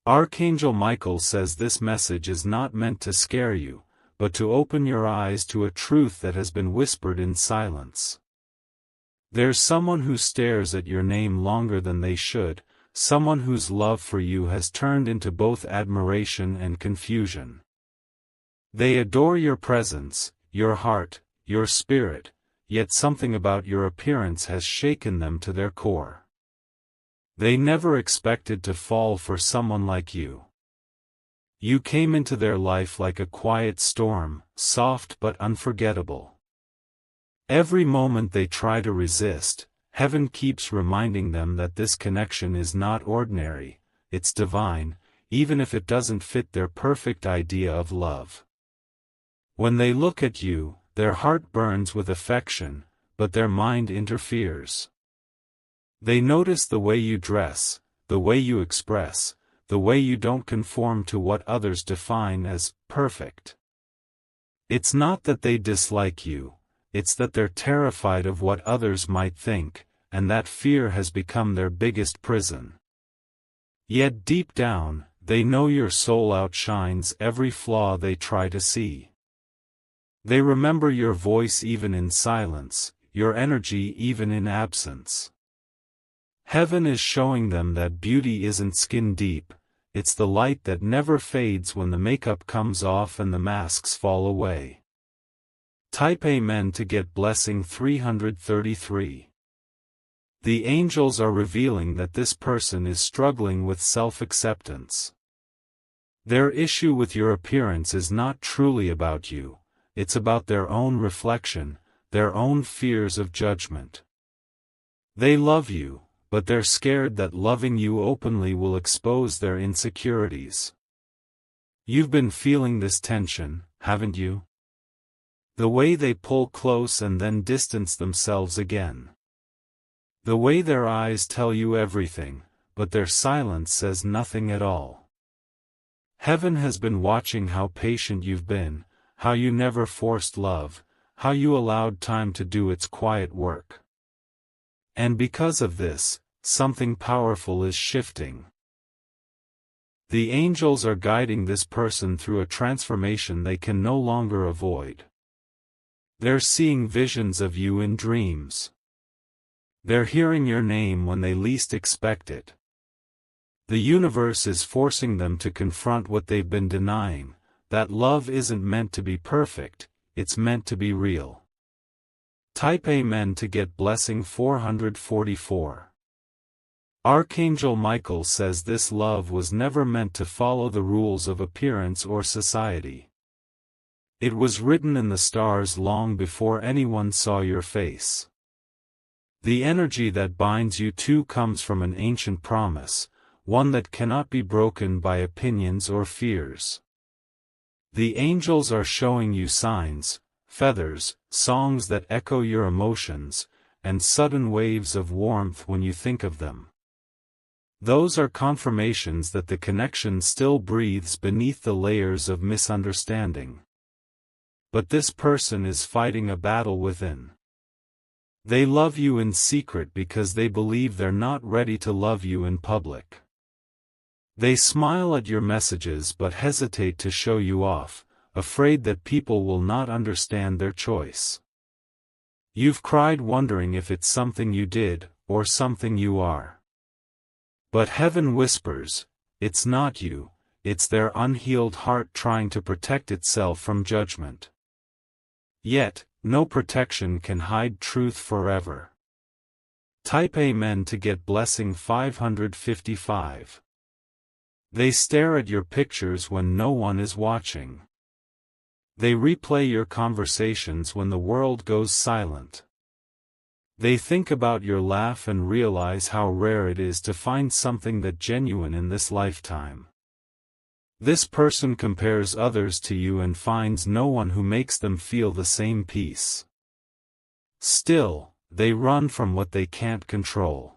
Archangel Michael says this message is not meant to scare you, but to open your eyes to a truth that has been whispered in silence. There's someone who stares at your name longer than they should, someone whose love for you has turned into both admiration and confusion. They adore your presence, your heart, your spirit, yet something about your appearance has shaken them to their core. They never expected to fall for someone like you. You came into their life like a quiet storm, soft but unforgettable. Every moment they try to resist, heaven keeps reminding them that this connection is not ordinary, it's divine, even if it doesn't fit their perfect idea of love. When they look at you, their heart burns with affection, but their mind interferes. They notice the way you dress, the way you express, the way you don't conform to what others define as perfect. It's not that they dislike you, it's that they're terrified of what others might think, and that fear has become their biggest prison. Yet deep down, they know your soul outshines every flaw they try to see. They remember your voice even in silence, your energy even in absence. Heaven is showing them that beauty isn't skin deep, it's the light that never fades when the makeup comes off and the masks fall away. Type Amen to get blessing 333. The angels are revealing that this person is struggling with self-acceptance. Their issue with your appearance is not truly about you, it's about their own reflection, their own fears of judgment. They love you, but they're scared that loving you openly will expose their insecurities. You've been feeling this tension, haven't you? The way they pull close and then distance themselves again. The way their eyes tell you everything, but their silence says nothing at all. Heaven has been watching how patient you've been, how you never forced love, how you allowed time to do its quiet work. And because of this, something powerful is shifting. The angels are guiding this person through a transformation they can no longer avoid. They're seeing visions of you in dreams. They're hearing your name when they least expect it. The universe is forcing them to confront what they've been denying, that love isn't meant to be perfect, it's meant to be real. Type Amen to get blessing 444. Archangel Michael says this love was never meant to follow the rules of appearance or society. It was written in the stars long before anyone saw your face. The energy that binds you two comes from an ancient promise, one that cannot be broken by opinions or fears. The angels are showing you signs, feathers, songs that echo your emotions, and sudden waves of warmth when you think of them. Those are confirmations that the connection still breathes beneath the layers of misunderstanding. But this person is fighting a battle within. They love you in secret because they believe they're not ready to love you in public. They smile at your messages but hesitate to show you off, afraid that people will not understand their choice. You've cried wondering if it's something you did, or something you are. But heaven whispers, it's not you, it's their unhealed heart trying to protect itself from judgment. Yet, no protection can hide truth forever. Type Amen to get blessing 555. They stare at your pictures when no one is watching. They replay your conversations when the world goes silent. They think about your laugh and realize how rare it is to find something that genuine in this lifetime. This person compares others to you and finds no one who makes them feel the same peace. Still, they run from what they can't control.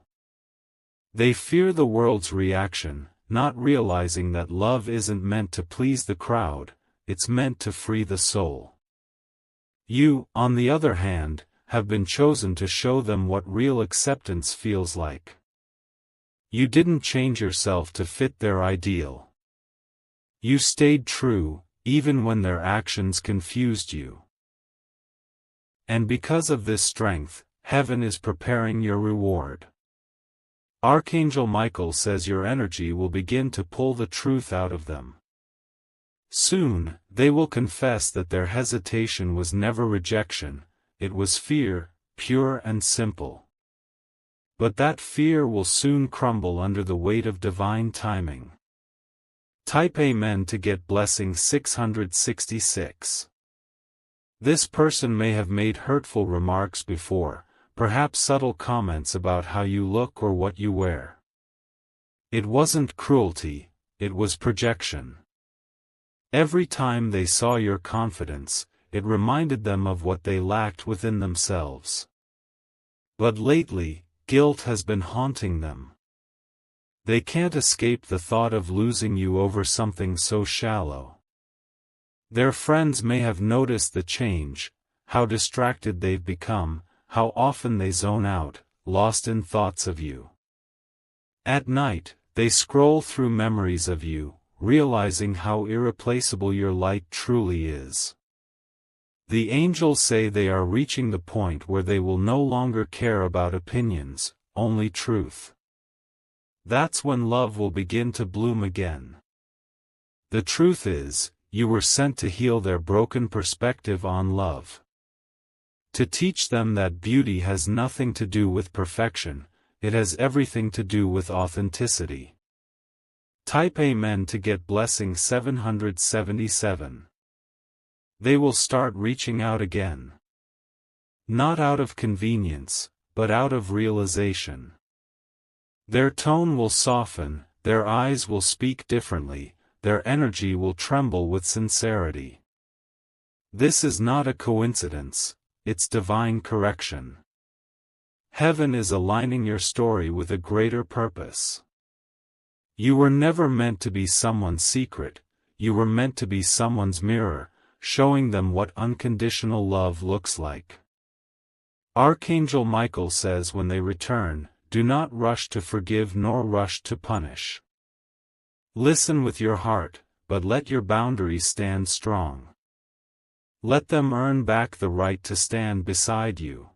They fear the world's reaction, not realizing that love isn't meant to please the crowd, it's meant to free the soul. You, on the other hand, have been chosen to show them what real acceptance feels like. You didn't change yourself to fit their ideal. You stayed true, even when their actions confused you. And because of this strength, heaven is preparing your reward. Archangel Michael says your energy will begin to pull the truth out of them. Soon, they will confess that their hesitation was never rejection, it was fear, pure and simple. But that fear will soon crumble under the weight of divine timing. Type Amen to get blessing 666. This person may have made hurtful remarks before, perhaps subtle comments about how you look or what you wear. It wasn't cruelty, it was projection. Every time they saw your confidence, it reminded them of what they lacked within themselves. But lately, guilt has been haunting them. They can't escape the thought of losing you over something so shallow. Their friends may have noticed the change, how distracted they've become, how often they zone out, lost in thoughts of you. At night, they scroll through memories of you, realizing how irreplaceable your light truly is. The angels say they are reaching the point where they will no longer care about opinions, only truth. That's when love will begin to bloom again. The truth is, you were sent to heal their broken perspective on love. To teach them that beauty has nothing to do with perfection, it has everything to do with authenticity. Type Amen to get blessing 777. They will start reaching out again. Not out of convenience, but out of realization. Their tone will soften, their eyes will speak differently, their energy will tremble with sincerity. This is not a coincidence, it's divine correction. Heaven is aligning your story with a greater purpose. You were never meant to be someone's secret, you were meant to be someone's mirror, showing them what unconditional love looks like. Archangel Michael says when they return, do not rush to forgive nor rush to punish. Listen with your heart, but let your boundaries stand strong. Let them earn back the right to stand beside you.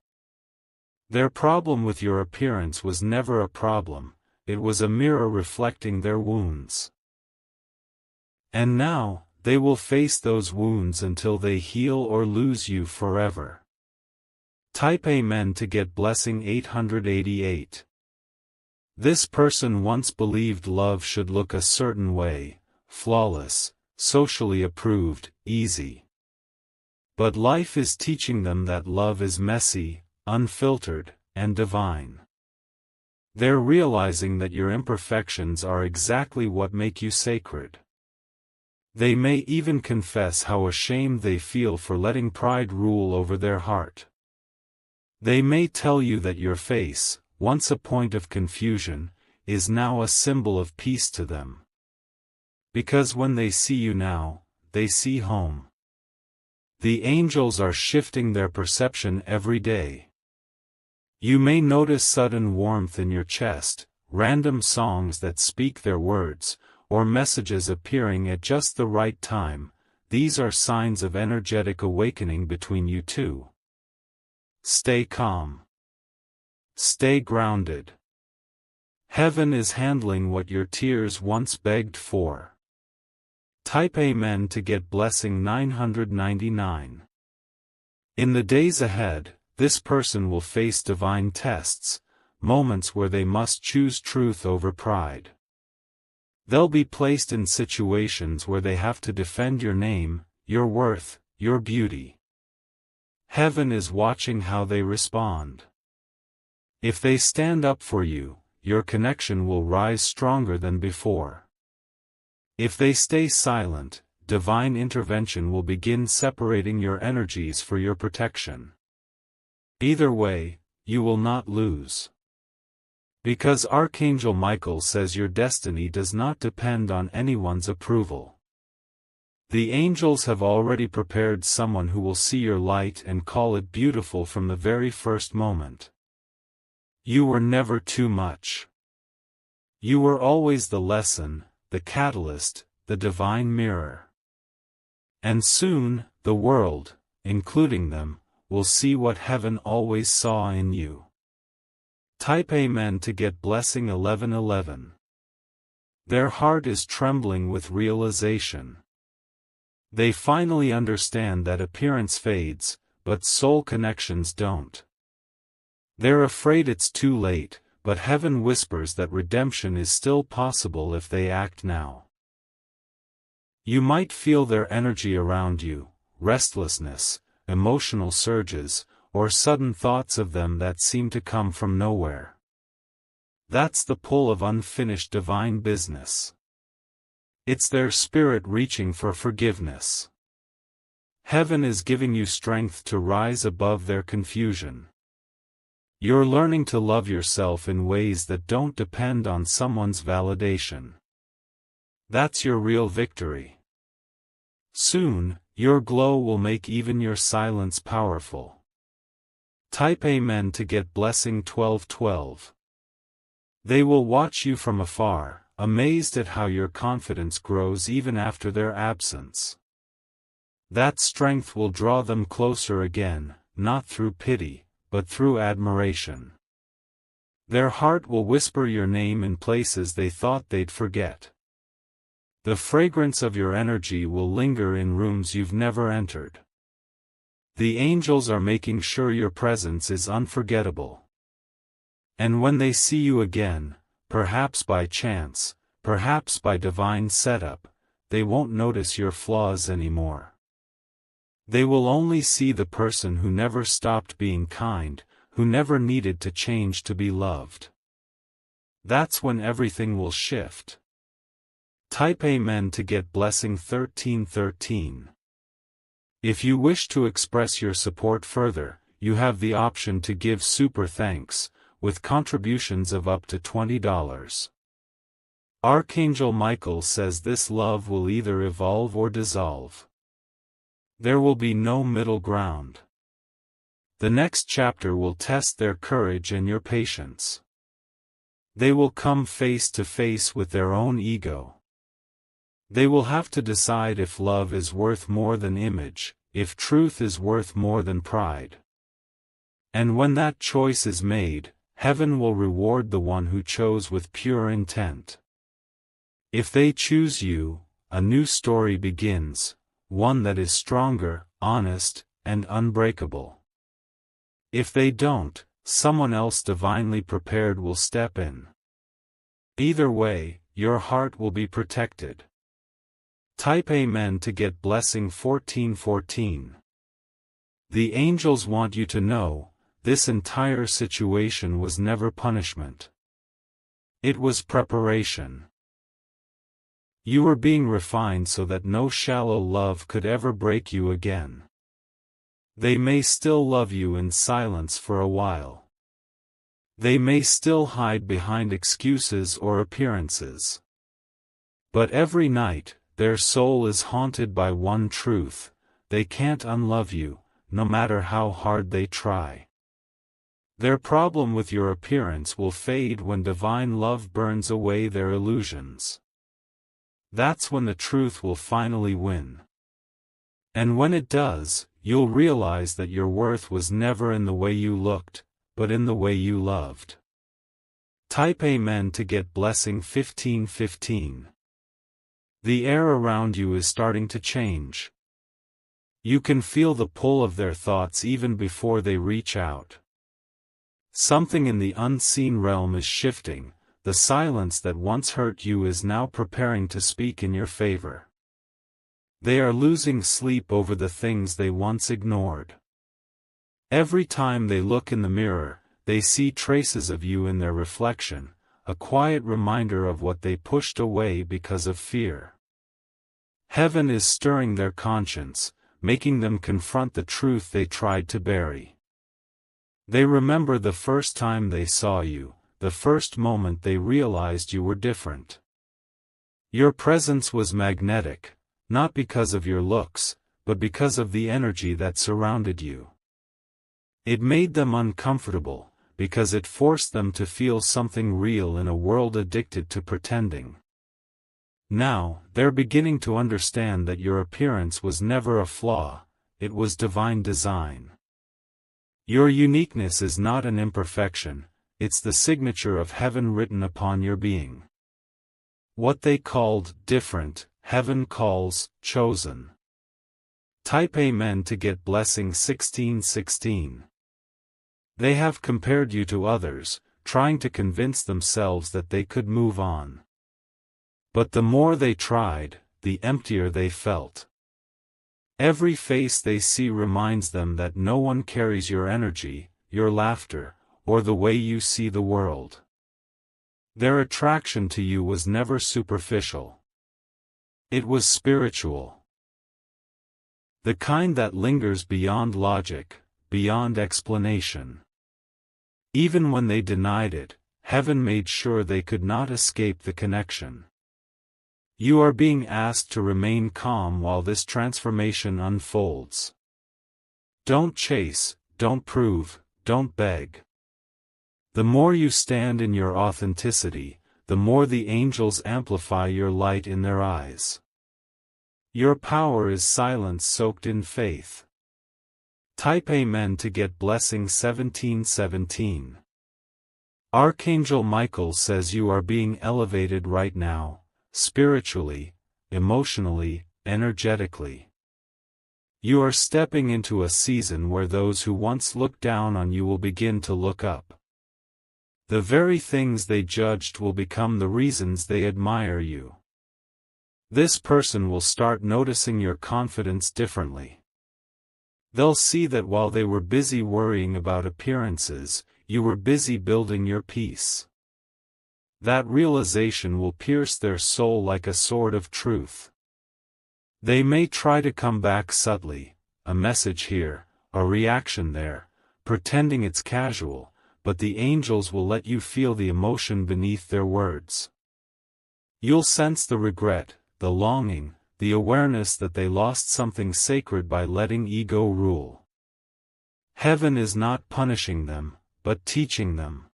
Their problem with your appearance was never a problem, it was a mirror reflecting their wounds. And now, they will face those wounds until they heal or lose you forever. Type Amen to get blessing 888. This person once believed love should look a certain way, flawless, socially approved, easy. But life is teaching them that love is messy, unfiltered, and divine. They're realizing that your imperfections are exactly what make you sacred. They may even confess how ashamed they feel for letting pride rule over their heart. They may tell you that your face, once a point of confusion, is now a symbol of peace to them. Because when they see you now, they see home. The angels are shifting their perception every day. You may notice sudden warmth in your chest, random songs that speak their words, or messages appearing at just the right time. These are signs of energetic awakening between you two. Stay calm. Stay grounded. Heaven is handling what your tears once begged for. Type Amen to get blessing 999. In the days ahead, this person will face divine tests, moments where they must choose truth over pride. They'll be placed in situations where they have to defend your name, your worth, your beauty. Heaven is watching how they respond. If they stand up for you, your connection will rise stronger than before. If they stay silent, divine intervention will begin separating your energies for your protection. Either way, you will not lose. Because Archangel Michael says your destiny does not depend on anyone's approval. The angels have already prepared someone who will see your light and call it beautiful from the very first moment. You were never too much. You were always the lesson, the catalyst, the divine mirror. And soon, the world, including them, will see what heaven always saw in you. Type Amen to get blessing 1111. Their heart is trembling with realization. They finally understand that appearance fades, but soul connections don't. They're afraid it's too late, but heaven whispers that redemption is still possible if they act now. You might feel their energy around you, restlessness, emotional surges, or sudden thoughts of them that seem to come from nowhere. That's the pull of unfinished divine business. It's their spirit reaching for forgiveness. Heaven is giving you strength to rise above their confusion. You're learning to love yourself in ways that don't depend on someone's validation. That's your real victory. Soon, your glow will make even your silence powerful. Type Amen to get blessing 1212. They will watch you from afar, amazed at how your confidence grows even after their absence. That strength will draw them closer again, not through pity, but through admiration. Their heart will whisper your name in places they thought they'd forget. The fragrance of your energy will linger in rooms you've never entered. The angels are making sure your presence is unforgettable. And when they see you again, perhaps by chance, perhaps by divine setup, they won't notice your flaws anymore. They will only see the person who never stopped being kind, who never needed to change to be loved. That's when everything will shift. Type Amen to get blessing 1313. If you wish to express your support further, you have the option to give super thanks, with contributions of up to $20. Archangel Michael says this love will either evolve or dissolve. There will be no middle ground. The next chapter will test their courage and your patience. They will come face to face with their own ego. They will have to decide if love is worth more than image, if truth is worth more than pride. And when that choice is made, heaven will reward the one who chose with pure intent. If they choose you, a new story begins, one that is stronger, honest, and unbreakable. If they don't, someone else divinely prepared will step in. Either way, your heart will be protected. Type Amen to get blessing 1414. The angels want you to know, this entire situation was never punishment. It was preparation. You were being refined so that no shallow love could ever break you again. They may still love you in silence for a while. They may still hide behind excuses or appearances. But every night, their soul is haunted by one truth: they can't unlove you, no matter how hard they try. Their problem with your appearance will fade when divine love burns away their illusions. That's when the truth will finally win. And when it does, you'll realize that your worth was never in the way you looked, but in the way you loved. Type Amen to get blessing 1515. The air around you is starting to change. You can feel the pull of their thoughts even before they reach out. Something in the unseen realm is shifting. The silence that once hurt you is now preparing to speak in your favor. They are losing sleep over the things they once ignored. Every time they look in the mirror, they see traces of you in their reflection, a quiet reminder of what they pushed away because of fear. Heaven is stirring their conscience, making them confront the truth they tried to bury. They remember the first time they saw you, the first moment they realized you were different. Your presence was magnetic, not because of your looks, but because of the energy that surrounded you. It made them uncomfortable, because it forced them to feel something real in a world addicted to pretending. Now, they're beginning to understand that your appearance was never a flaw, it was divine design. Your uniqueness is not an imperfection, it's the signature of heaven written upon your being. What they called different, heaven calls chosen. Type Amen to get blessing 1616. They have compared you to others, trying to convince themselves that they could move on. But the more they tried, the emptier they felt. Every face they see reminds them that no one carries your energy, your laughter, or the way you see the world. Their attraction to you was never superficial. It was spiritual. The kind that lingers beyond logic, beyond explanation. Even when they denied it, heaven made sure they could not escape the connection. You are being asked to remain calm while this transformation unfolds. Don't chase, don't prove, don't beg. The more you stand in your authenticity, the more the angels amplify your light in their eyes. Your power is silence soaked in faith. Type Amen to get blessing 1717. Archangel Michael says you are being elevated right now, spiritually, emotionally, energetically. You are stepping into a season where those who once looked down on you will begin to look up. The very things they judged will become the reasons they admire you. This person will start noticing your confidence differently. They'll see that while they were busy worrying about appearances, you were busy building your peace. That realization will pierce their soul like a sword of truth. They may try to come back subtly, a message here, a reaction there, pretending it's casual, but the angels will let you feel the emotion beneath their words. You'll sense the regret, the longing, the awareness that they lost something sacred by letting ego rule. Heaven is not punishing them, but teaching them.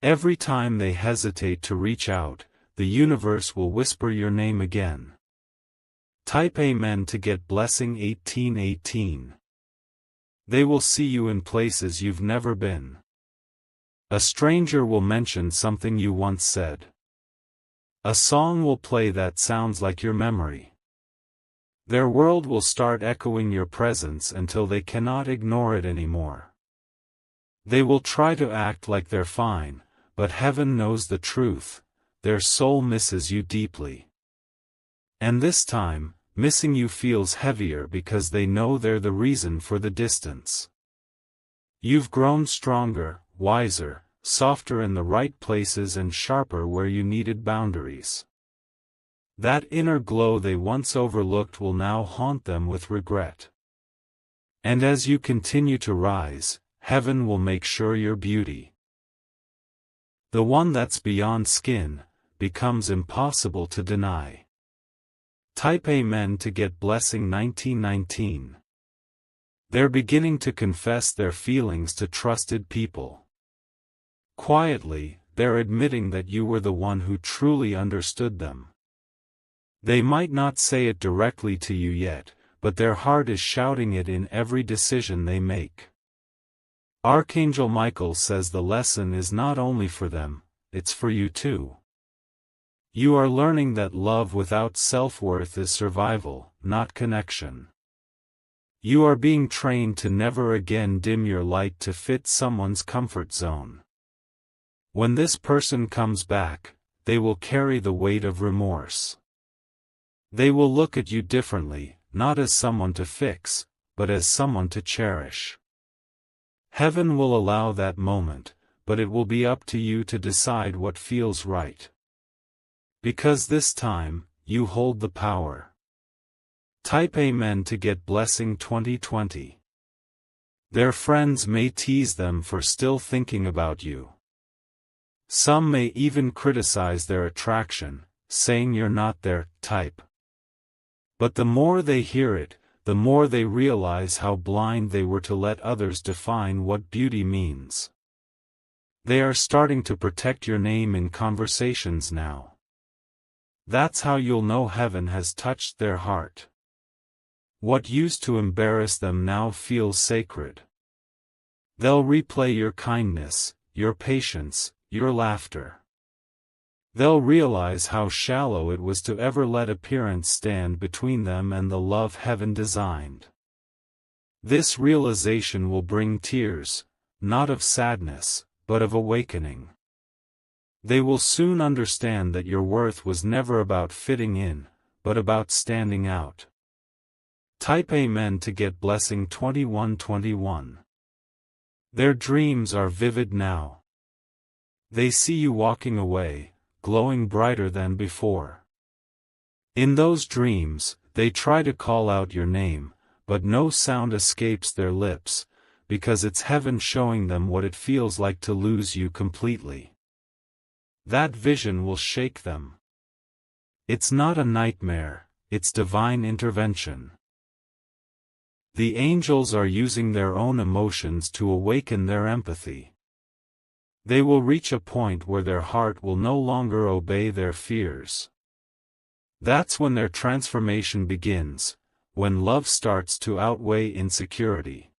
Every time they hesitate to reach out, the universe will whisper your name again. Type Amen to get blessing 1818. They will see you in places you've never been. A stranger will mention something you once said. A song will play that sounds like your memory. Their world will start echoing your presence until they cannot ignore it anymore. They will try to act like they're fine, but heaven knows the truth, their soul misses you deeply. And this time, missing you feels heavier because they know they're the reason for the distance. You've grown stronger, wiser, softer in the right places and sharper where you needed boundaries. That inner glow they once overlooked will now haunt them with regret. And as you continue to rise, heaven will make sure your beauty, the one that's beyond skin, becomes impossible to deny. Type Amen to get blessing 1919. They're beginning to confess their feelings to trusted people. Quietly, they're admitting that you were the one who truly understood them. They might not say it directly to you yet, but their heart is shouting it in every decision they make. Archangel Michael says the lesson is not only for them, it's for you too. You are learning that love without self-worth is survival, not connection. You are being trained to never again dim your light to fit someone's comfort zone. When this person comes back, they will carry the weight of remorse. They will look at you differently, not as someone to fix, but as someone to cherish. Heaven will allow that moment, but it will be up to you to decide what feels right. Because this time, you hold the power. Type Amen to get blessing 2020. Their friends may tease them for still thinking about you. Some may even criticize their attraction, saying you're not their type. But the more they hear it, the more they realize how blind they were to let others define what beauty means. They are starting to protect your name in conversations now. That's how you'll know heaven has touched their heart. What used to embarrass them now feels sacred. They'll replay your kindness, your patience, your laughter. They'll realize how shallow it was to ever let appearance stand between them and the love heaven designed. This realization will bring tears, not of sadness, but of awakening. They will soon understand that your worth was never about fitting in, but about standing out. Type Amen to get blessing 2121. Their dreams are vivid now. They see you walking away, glowing brighter than before. In those dreams, they try to call out your name, but no sound escapes their lips, because it's heaven showing them what it feels like to lose you completely. That vision will shake them. It's not a nightmare, it's divine intervention. The angels are using their own emotions to awaken their empathy. They will reach a point where their heart will no longer obey their fears. That's when their transformation begins, when love starts to outweigh insecurity.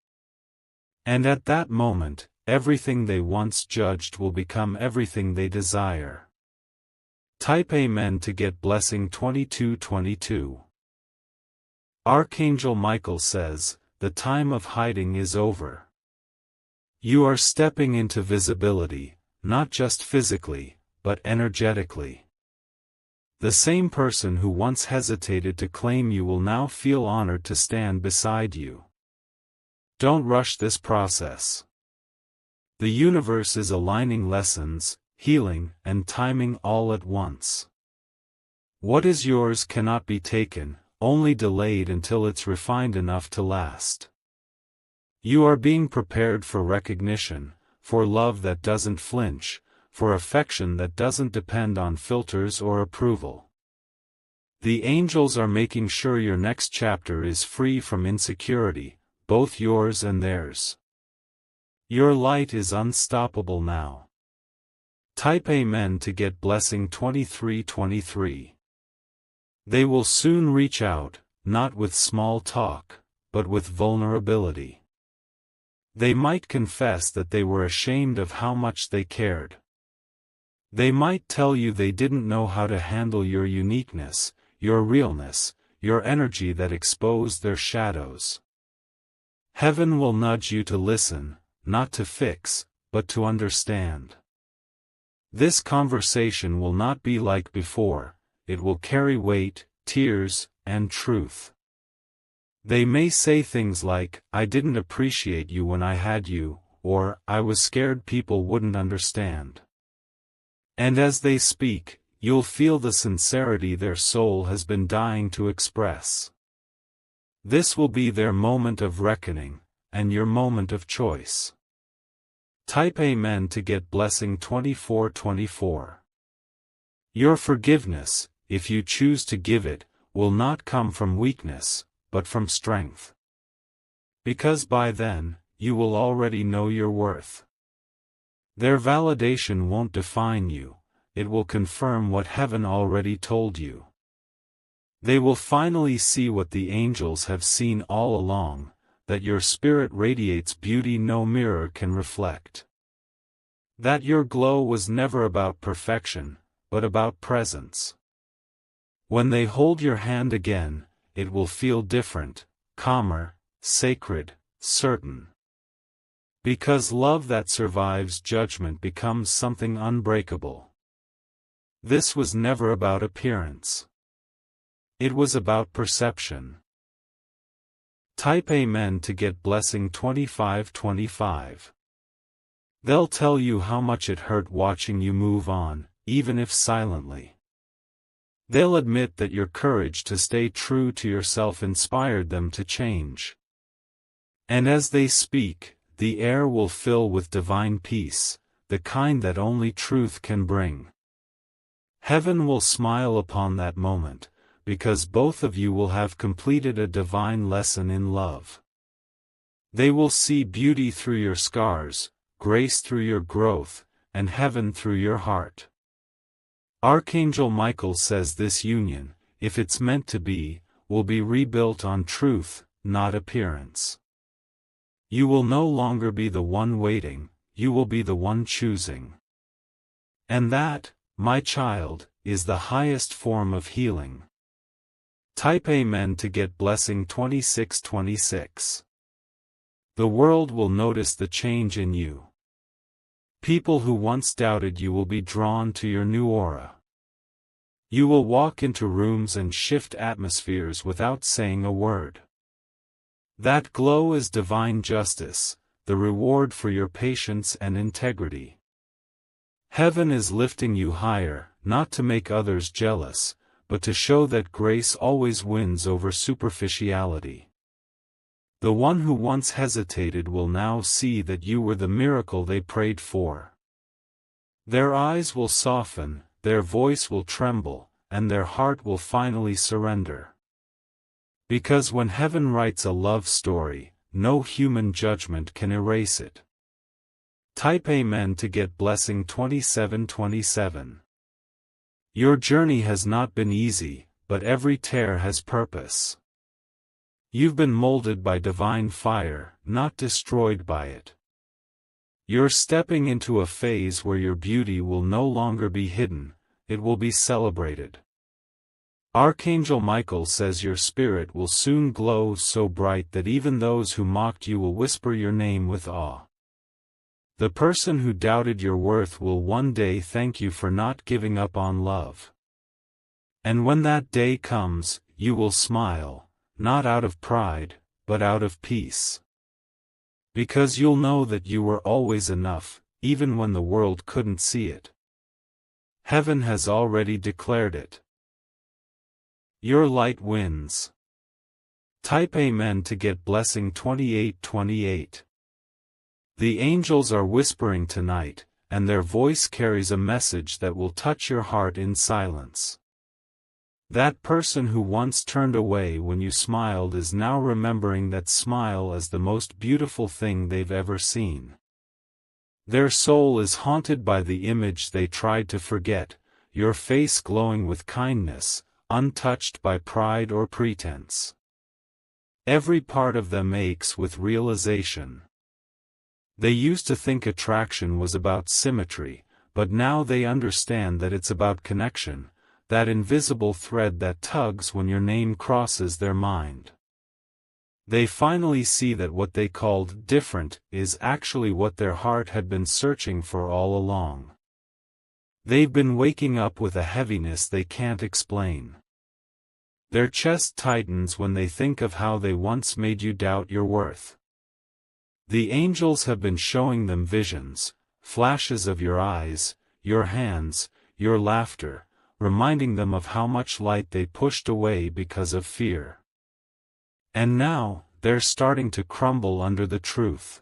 And at that moment, everything they once judged will become everything they desire. Type Amen to get blessing 2222. Archangel Michael says, the time of hiding is over. You are stepping into visibility, not just physically, but energetically. The same person who once hesitated to claim you will now feel honored to stand beside you. Don't rush this process. The universe is aligning lessons, healing, and timing all at once. What is yours cannot be taken, only delayed until it's refined enough to last. You are being prepared for recognition, for love that doesn't flinch, for affection that doesn't depend on filters or approval. The angels are making sure your next chapter is free from insecurity, both yours and theirs. Your light is unstoppable now. Type Amen to get blessing 2323. They will soon reach out, not with small talk, but with vulnerability. They might confess that they were ashamed of how much they cared. They might tell you they didn't know how to handle your uniqueness, your realness, your energy that exposed their shadows. Heaven will nudge you to listen, not to fix, but to understand. This conversation will not be like before. It will carry weight, tears, and truth. They may say things like, I didn't appreciate you when I had you, or, I was scared people wouldn't understand. And as they speak, you'll feel the sincerity their soul has been dying to express. This will be their moment of reckoning, and your moment of choice. Type Amen to get blessing 2424. Your forgiveness, if you choose to give it, will not come from weakness, but from strength. Because by then, you will already know your worth. Their validation won't define you, it will confirm what heaven already told you. They will finally see what the angels have seen all along, that your spirit radiates beauty no mirror can reflect. That your glow was never about perfection, but about presence. When they hold your hand again, it will feel different, calmer, sacred, certain. Because love that survives judgment becomes something unbreakable. This was never about appearance. It was about perception. Type Amen to get blessing 2525. They'll tell you how much it hurt watching you move on, even if silently. They'll admit that your courage to stay true to yourself inspired them to change. And as they speak, the air will fill with divine peace, the kind that only truth can bring. Heaven will smile upon that moment, because both of you will have completed a divine lesson in love. They will see beauty through your scars, grace through your growth, and heaven through your heart. Archangel Michael says this union, if it's meant to be, will be rebuilt on truth, not appearance. You will no longer be the one waiting, you will be the one choosing. And that, my child, is the highest form of healing. Type Amen to get blessing 2626. The world will notice the change in you. People who once doubted you will be drawn to your new aura. You will walk into rooms and shift atmospheres without saying a word. That glow is divine justice, the reward for your patience and integrity. Heaven is lifting you higher, not to make others jealous, but to show that grace always wins over superficiality. The one who once hesitated will now see that you were the miracle they prayed for. Their eyes will soften, their voice will tremble, and their heart will finally surrender. Because when heaven writes a love story, no human judgment can erase it. Type Amen to get blessing 2727. Your journey has not been easy, but every tear has purpose. You've been molded by divine fire, not destroyed by it. You're stepping into a phase where your beauty will no longer be hidden, it will be celebrated. Archangel Michael says your spirit will soon glow so bright that even those who mocked you will whisper your name with awe. The person who doubted your worth will one day thank you for not giving up on love. And when that day comes, you will smile, not out of pride, but out of peace. Because you'll know that you were always enough, even when the world couldn't see it. Heaven has already declared it. Your light wins. Type Amen to get blessing 2828. The angels are whispering tonight, and their voice carries a message that will touch your heart in silence. That person who once turned away when you smiled is now remembering that smile as the most beautiful thing they've ever seen. Their soul is haunted by the image they tried to forget, your face glowing with kindness, untouched by pride or pretense. Every part of them aches with realization. They used to think attraction was about symmetry, but now they understand that it's about connection, that invisible thread that tugs when your name crosses their mind. They finally see that what they called different is actually what their heart had been searching for all along. They've been waking up with a heaviness they can't explain. Their chest tightens when they think of how they once made you doubt your worth. The angels have been showing them visions, flashes of your eyes, your hands, your laughter, reminding them of how much light they pushed away because of fear. And now, they're starting to crumble under the truth.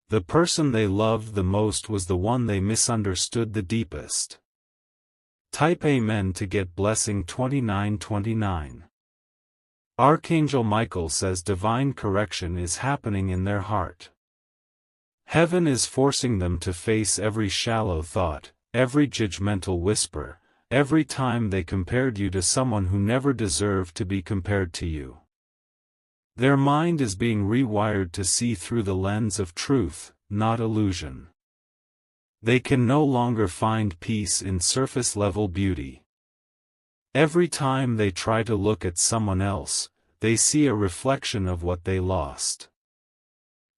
The person they loved the most was the one they misunderstood the deepest. Type Amen to get blessing 2929. Archangel Michael says divine correction is happening in their heart. Heaven is forcing them to face every shallow thought, every judgmental whisper, every time they compared you to someone who never deserved to be compared to you. Their mind is being rewired to see through the lens of truth, not illusion. They can no longer find peace in surface-level beauty. Every time they try to look at someone else, they see a reflection of what they lost.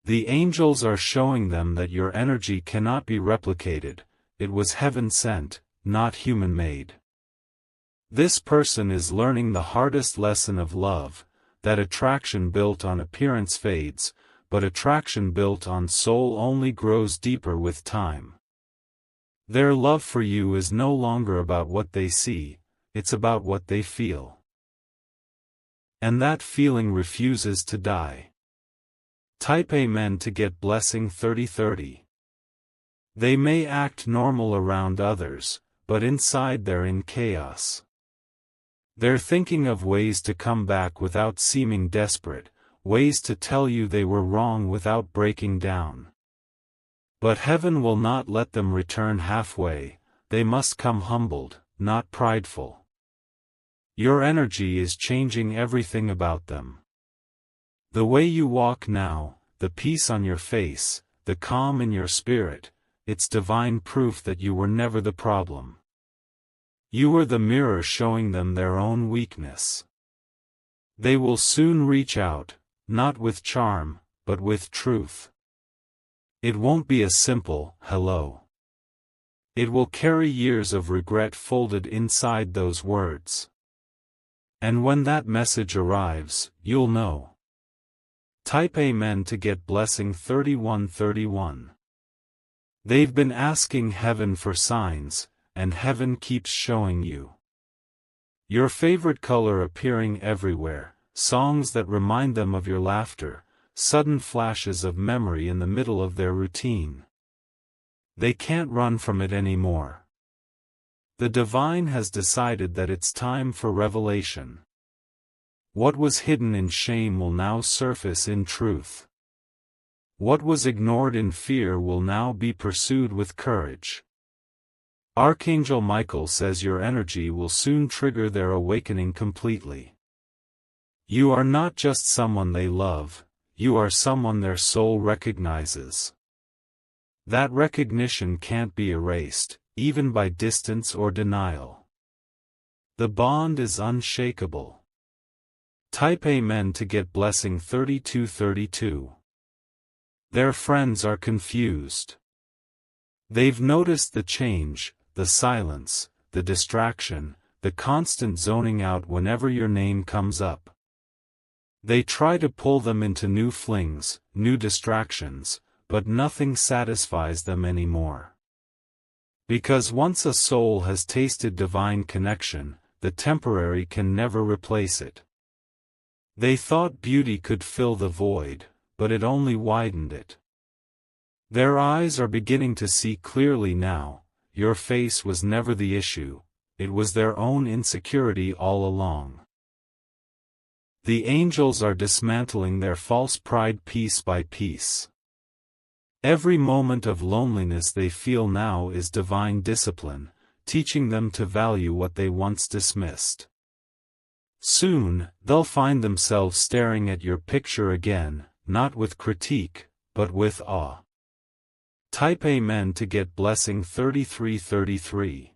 The angels are showing them that your energy cannot be replicated, it was heaven-sent, not human-made. This person is learning the hardest lesson of love, that attraction built on appearance fades, but attraction built on soul only grows deeper with time. Their love for you is no longer about what they see, it's about what they feel. And that feeling refuses to die. Type Amen to get blessing 3030. They may act normal around others, but inside they're in chaos. They're thinking of ways to come back without seeming desperate, ways to tell you they were wrong without breaking down. But heaven will not let them return halfway, they must come humbled, not prideful. Your energy is changing everything about them. The way you walk now, the peace on your face, the calm in your spirit, it's divine proof that you were never the problem. You were the mirror showing them their own weakness. They will soon reach out, not with charm, but with truth. It won't be a simple hello. It will carry years of regret folded inside those words. And when that message arrives, you'll know. Type Amen to get blessing 3131. They've been asking heaven for signs, and heaven keeps showing you. Your favorite color appearing everywhere, songs that remind them of your laughter, sudden flashes of memory in the middle of their routine. They can't run from it anymore. The divine has decided that it's time for revelation. What was hidden in shame will now surface in truth. What was ignored in fear will now be pursued with courage. Archangel Michael says your energy will soon trigger their awakening completely. You are not just someone they love, you are someone their soul recognizes. That recognition can't be erased, even by distance or denial. The bond is unshakable. Type Amen to get blessing 3232. Their friends are confused. They've noticed the change, the silence, the distraction, the constant zoning out whenever your name comes up. They try to pull them into new flings, new distractions, but nothing satisfies them anymore. Because once a soul has tasted divine connection, the temporary can never replace it. They thought beauty could fill the void, but it only widened it. Their eyes are beginning to see clearly now. Your face was never the issue, it was their own insecurity all along. The angels are dismantling their false pride piece by piece. Every moment of loneliness they feel now is divine discipline, teaching them to value what they once dismissed. Soon, they'll find themselves staring at your picture again, not with critique, but with awe. Type Amen to get blessing 3333.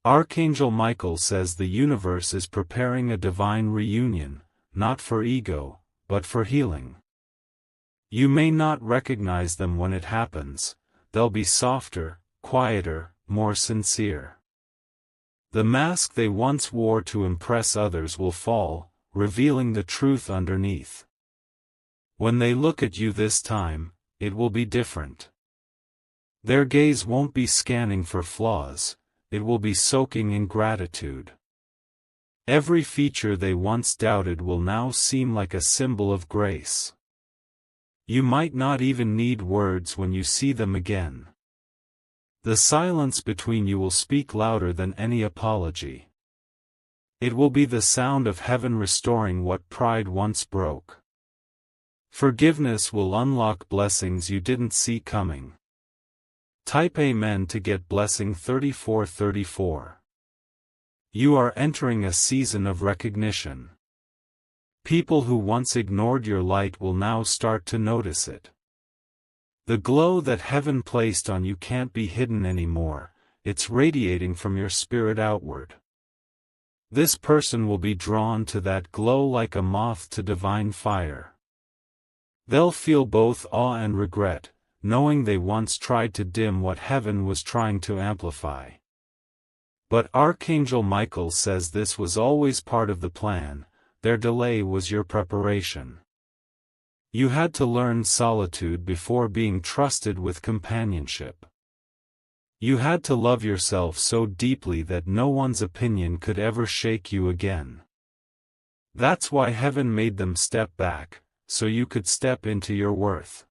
Archangel Michael says the universe is preparing a divine reunion, not for ego, but for healing. You may not recognize them when it happens, they'll be softer, quieter, more sincere. The mask they once wore to impress others will fall, revealing the truth underneath. When they look at you this time, it will be different. Their gaze won't be scanning for flaws, it will be soaking in gratitude. Every feature they once doubted will now seem like a symbol of grace. You might not even need words when you see them again. The silence between you will speak louder than any apology. It will be the sound of heaven restoring what pride once broke. Forgiveness will unlock blessings you didn't see coming. Type Amen to get blessing 3434. You are entering a season of recognition. People who once ignored your light will now start to notice it. The glow that heaven placed on you can't be hidden anymore, it's radiating from your spirit outward. This person will be drawn to that glow like a moth to divine fire. They'll feel both awe and regret, knowing they once tried to dim what heaven was trying to amplify. But Archangel Michael says this was always part of the plan, their delay was your preparation. You had to learn solitude before being trusted with companionship. You had to love yourself so deeply that no one's opinion could ever shake you again. That's why heaven made them step back, so you could step into your worth.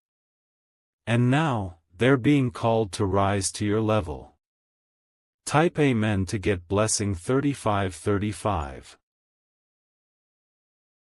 And now, they're being called to rise to your level. Type Amen to get blessing 3535.